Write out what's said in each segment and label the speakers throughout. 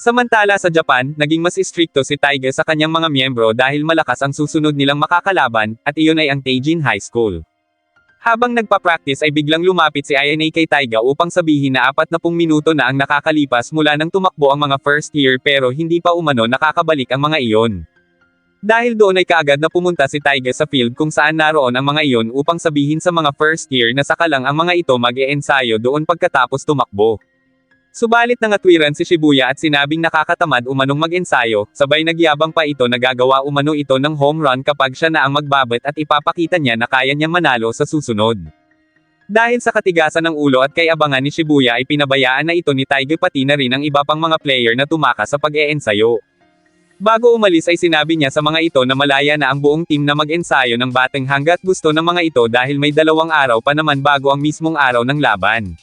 Speaker 1: Samantala sa Japan, naging mas istrikto si Taiga sa kanyang mga miyembro dahil malakas ang susunod nilang makakalaban, at iyon ay ang Taijin High School. Habang nagpa-practice ay biglang lumapit si Ayane kay Taiga upang sabihin na 40 minuto na ang nakakalipas mula nang tumakbo ang mga first year pero hindi pa umano nakakabalik ang mga iyon. Dahil doon ay kaagad na pumunta si Taiga sa field kung saan naroon ang mga iyon upang sabihin sa mga first year na saka lang ang mga ito mag-e-ensayo doon pagkatapos tumakbo. Subalit nangatwiran si Shibuya at sinabing nakakatamad umanong mag-ensayo, sabay nagyabang pa ito na gagawa umano ito ng home run kapag siya na ang magbabat at ipapakita niya na kaya niyang manalo sa susunod. Dahil sa katigasan ng ulo at kay abangan ni Shibuya ay pinabayaan na ito ni Taiga pati na rin ang iba pang mga player na tumakas sa pag-e-ensayo. Bago umalis ay sinabi niya sa mga ito na malaya na ang buong team na mag-ensayo ng bateng hanggat gusto ng mga ito dahil may 2 araw pa naman bago ang mismong araw ng laban.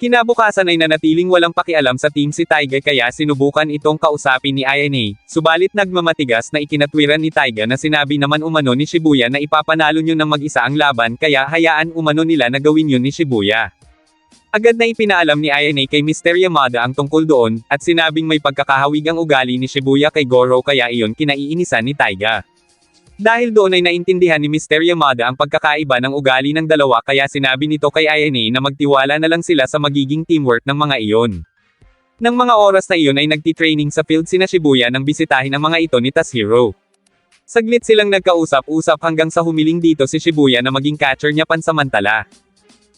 Speaker 1: Kinabukasan ay nanatiling walang pakialam sa team si Taiga kaya sinubukan itong kausapin ni Ayane, subalit nagmamatigas na ikinatwiran ni Taiga na sinabi naman umano ni Shibuya na ipapanalo niyo ng mag-isa ang laban kaya hayaan umano nila na gawin yun ni Shibuya. Agad na ipinaalam ni Ayane kay Mr. Yamada ang tungkol doon, at sinabing may pagkakahawig ang ugali ni Shibuya kay Goro kaya iyon kinaiinisan ni Taiga. Dahil doon ay naintindihan ni Mr. Yamada ang pagkakaiba ng ugali ng dalawa kaya sinabi nito kay Ayane na magtiwala na lang sila sa magiging teamwork ng mga iyon. Nang mga oras na iyon ay nagtitraining sa field sina Shibuya nang bisitahin ang mga ito ni Tashiro. Saglit silang nagkausap-usap hanggang sa humiling dito si Shibuya na maging catcher niya pansamantala.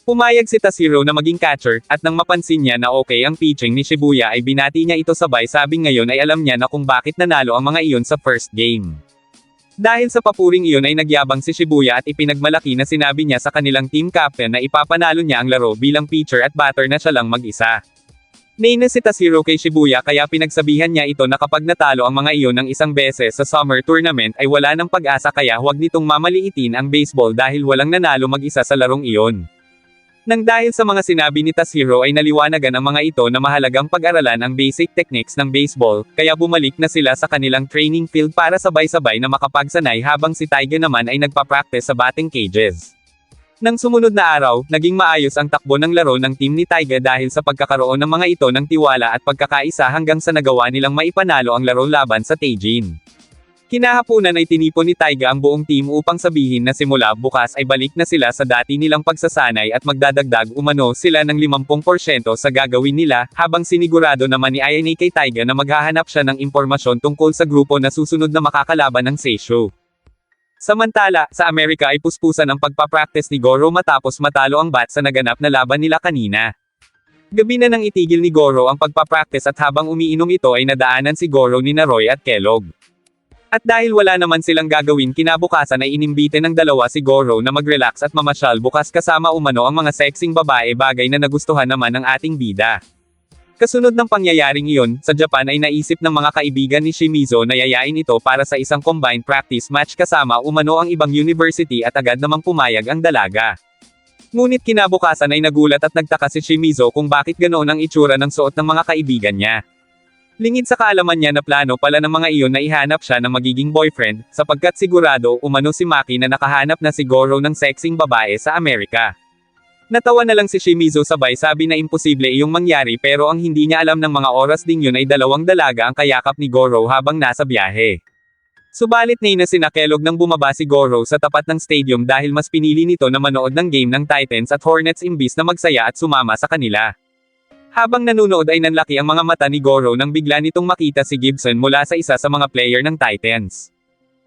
Speaker 1: Pumayag si Tashiro na maging catcher, at nang mapansin niya na okay ang pitching ni Shibuya ay binati niya ito sabay sabing ngayon ay alam niya na kung bakit nanalo ang mga iyon sa first game. Dahil sa papuring iyon ay nagyabang si Shibuya at ipinagmalaki na sinabi niya sa kanilang team captain na ipapanalo niya ang laro bilang pitcher at batter na siya lang mag-isa. Nainis si Tashiro kay Shibuya kaya pinagsabihan niya ito na kapag natalo ang mga iyon ng isang beses sa summer tournament ay wala ng pag-asa kaya huwag nitong mamaliitin ang baseball dahil walang nanalo mag-isa sa larong iyon. Nang dahil sa mga sinabi ni Tashiro ay naliwanagan ang mga ito na mahalagang pag-aralan ang basic techniques ng baseball, kaya bumalik na sila sa kanilang training field para sabay-sabay na makapagsanay habang si Taiga naman ay nagpa-practice sa batting cages. Nang sumunod na araw, naging maayos ang takbo ng laro ng team ni Taiga dahil sa pagkakaroon ng mga ito ng tiwala at pagkakaisa hanggang sa nagawa nilang maipanalo ang laro laban sa Taijin. Kinahapunan ay tinipon ni Taiga ang buong team upang sabihin na simula bukas ay balik na sila sa dati nilang pagsasanay at magdadagdag umano sila ng 50% sa gagawin nila, habang sinigurado naman ni Ayane kay Taiga na maghahanap siya ng impormasyon tungkol sa grupo na susunod na makakalaban ng Seisho. Samantala, sa Amerika ay puspusan ang pagpapractice ni Goro matapos matalo ang bat sa naganap na laban nila kanina. Gabi na nang itigil ni Goro ang pagpapractice at habang umiinom ito ay nadaanan si Goro ni Roy at Kellogg. At dahil wala naman silang gagawin kinabukasan ay inimbite ng dalawa si Goro na mag-relax at mamasyal bukas kasama umano ang mga sexing babae, bagay na nagustuhan naman ng ating bida. Kasunod ng pangyayaring iyon, sa Japan ay naisip ng mga kaibigan ni Shimizu na yayain ito para sa isang combined practice match kasama umano ang ibang university at agad namang pumayag ang dalaga. Ngunit kinabukasan ay nagulat at nagtaka si Shimizu kung bakit ganoon ang itsura ng suot ng mga kaibigan niya. Lingid sa kaalaman niya na plano pala ng mga iyon na ihanap siya ng magiging boyfriend, sapagkat sigurado umano si Maki na nakahanap na si Goro ng sexing babae sa Amerika. Natawa na lang si Shimizu sabay sabi na imposible iyong mangyari pero ang hindi niya alam ng mga oras ding yun ay 2 dalaga ang kayakap ni Goro habang nasa biyahe. Subalit nainis si Kellogg nang bumaba si Goro sa tapat ng stadium dahil mas pinili nito na manood ng game ng Titans at Hornets imbis na magsaya at sumama sa kanila. Habang nanunood ay nanlaki ang mga mata ni Goro nang bigla nitong makita si Gibson mula sa isa sa mga player ng Titans.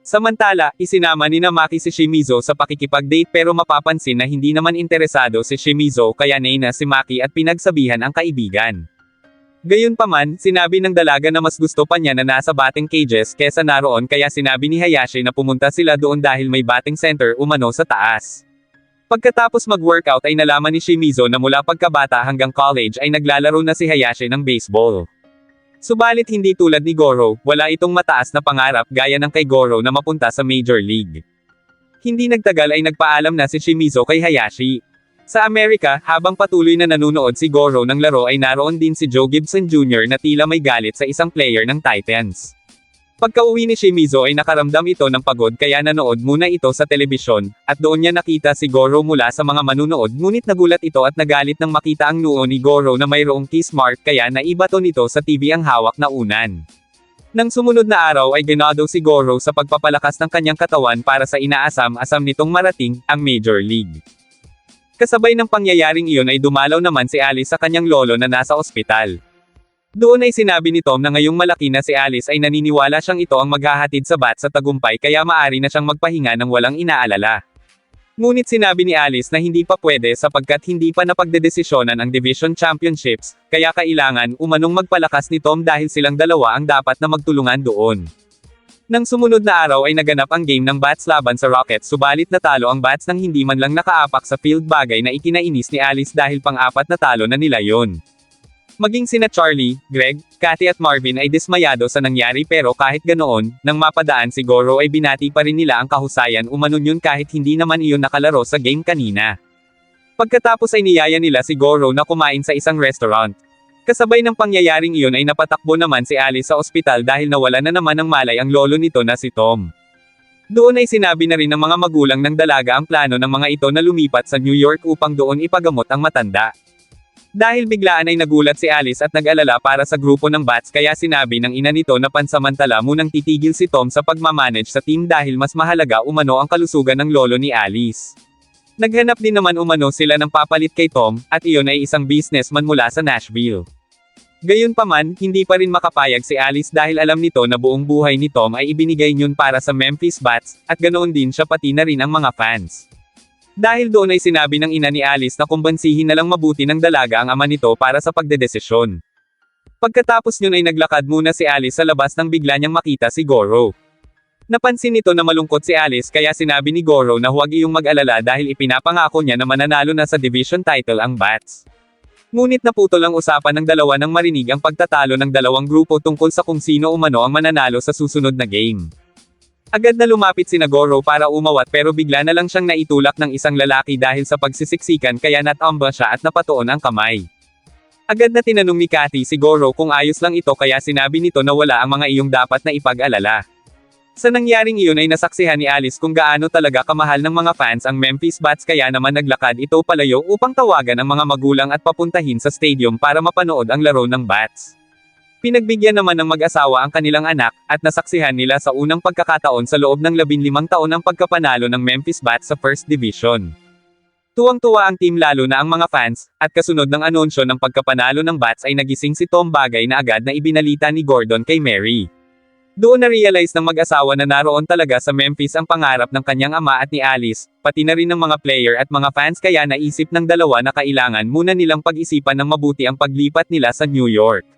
Speaker 1: Samantala, isinama ni Maki si Shimizu sa pakikipag-date pero mapapansin na hindi naman interesado si Shimizu kaya nainis si Maki at pinagsabihan ang kaibigan. Gayunpaman, sinabi ng dalaga na mas gusto pa niya na nasa batting cages kesa naroon kaya sinabi ni Hayashi na pumunta sila doon dahil may batting center umano sa taas. Pagkatapos mag-workout ay nalaman ni Shimizu na mula pagkabata hanggang college ay naglalaro na si Hayashi ng baseball. Subalit hindi tulad ni Goro, wala itong mataas na pangarap gaya ng kay Goro na mapunta sa Major League. Hindi nagtagal ay nagpaalam na si Shimizu kay Hayashi. Sa Amerika, habang patuloy na nanunood si Goro ng laro ay naroon din si Joe Gibson Jr. na tila may galit sa isang player ng Titans. Pagka-uwi ni Shimizu ay nakaramdam ito ng pagod kaya nanood muna ito sa telebisyon, at doon niya nakita si Goro mula sa mga manunood ngunit nagulat ito at nagalit nang makita ang noo ni Goro na mayroong kiss mark kaya naibato nito sa TV ang hawak na unan. Nang sumunod na araw ay ginado si Goro sa pagpapalakas ng kanyang katawan para sa inaasam-asam nitong marating, ang Major League. Kasabay ng pangyayaring iyon ay dumalaw naman si Alice sa kanyang lolo na nasa ospital. Doon ay sinabi ni Tom na ngayong malaki na si Alice ay naniniwala siyang ito ang maghahatid sa bat sa tagumpay kaya maari na siyang magpahinga ng walang inaalala. Ngunit sinabi ni Alice na hindi pa pwede sapagkat hindi pa napagdedesisyonan ang Division Championships, kaya kailangan umanong magpalakas ni Tom dahil silang dalawa ang dapat na magtulungan doon. Nang sumunod na araw ay naganap ang game ng Bats laban sa Rockets subalit natalo ang Bats nang hindi man lang nakaapak sa field bagay na ikinainis ni Alice dahil pang-apat na talo na nila yon. Maging sina Charlie, Greg, Cathy at Marvin ay dismayado sa nangyari pero kahit ganoon, nang mapadaan si Goro ay binati pa rin nila ang kahusayan umanon yun kahit hindi naman iyon nakalaro sa game kanina. Pagkatapos ay niyaya nila si Goro na kumain sa isang restaurant. Kasabay ng pangyayaring iyon ay napatakbo naman si Alice sa ospital dahil nawala na naman ng malay ang lolo nito na si Tom. Doon ay sinabi na rin ng mga magulang ng dalaga ang plano ng mga ito na lumipat sa New York upang doon ipagamot ang matanda. Dahil biglaan ay nagulat si Alice at nag-alala para sa grupo ng Bats kaya sinabi ng ina nito na pansamantala munang titigil si Tom sa pagmamanage sa team dahil mas mahalaga umano ang kalusugan ng lolo ni Alice. Naghanap din naman umano sila ng papalit kay Tom, at iyon ay isang businessman mula sa Nashville. Gayunpaman, hindi pa rin makapayag si Alice dahil alam nito na buong buhay ni Tom ay ibinigay niyon para sa Memphis Bats, at ganoon din siya pati na rin ang mga fans. Dahil doon ay sinabi ng ina ni Alice na kumbansihin na lang mabuti ng dalaga ang ama nito para sa pagdedesisyon. Pagkatapos niyon ay naglakad muna si Alice sa labas nang bigla niyang makita si Goro. Napansin nito na malungkot si Alice kaya sinabi ni Goro na huwag iyong mag-alala dahil ipinapangako niya na mananalo na sa division title ang Bats. Ngunit naputol ang usapan ng dalawa nang marinig ang pagtatalo ng dalawang grupo tungkol sa kung sino umano ang mananalo sa susunod na game. Agad na lumapit sina Goro para umawat pero bigla na lang siyang naitulak ng isang lalaki dahil sa pagsisiksikan kaya natamba siya at napatuon ang kamay. Agad na tinanong ni Cathy si Goro kung ayos lang ito kaya sinabi nito na wala ang mga iyong dapat na ipag-alala. Sa nangyaring iyon ay nasaksihan ni Alice kung gaano talaga kamahal ng mga fans ang Memphis Bats kaya naman naglakad ito palayo upang tawagan ang mga magulang at papuntahin sa stadium para mapanood ang laro ng Bats. Pinagbigyan naman ng mag-asawa ang kanilang anak, at nasaksihan nila sa unang pagkakataon sa loob ng 15 taon ang pagkapanalo ng Memphis Bats sa First Division. Tuwang-tuwa ang team lalo na ang mga fans, at kasunod ng anunsyo ng pagkapanalo ng Bats ay nagising si Tom bagay na agad na ibinalita ni Gordon kay Mary. Doon na-realize ng mag-asawa na naroon talaga sa Memphis ang pangarap ng kanyang ama at ni Alice, pati na rin ng mga player at mga fans kaya naisip ng dalawa na kailangan muna nilang pag-isipan ng mabuti ang paglipat nila sa New York.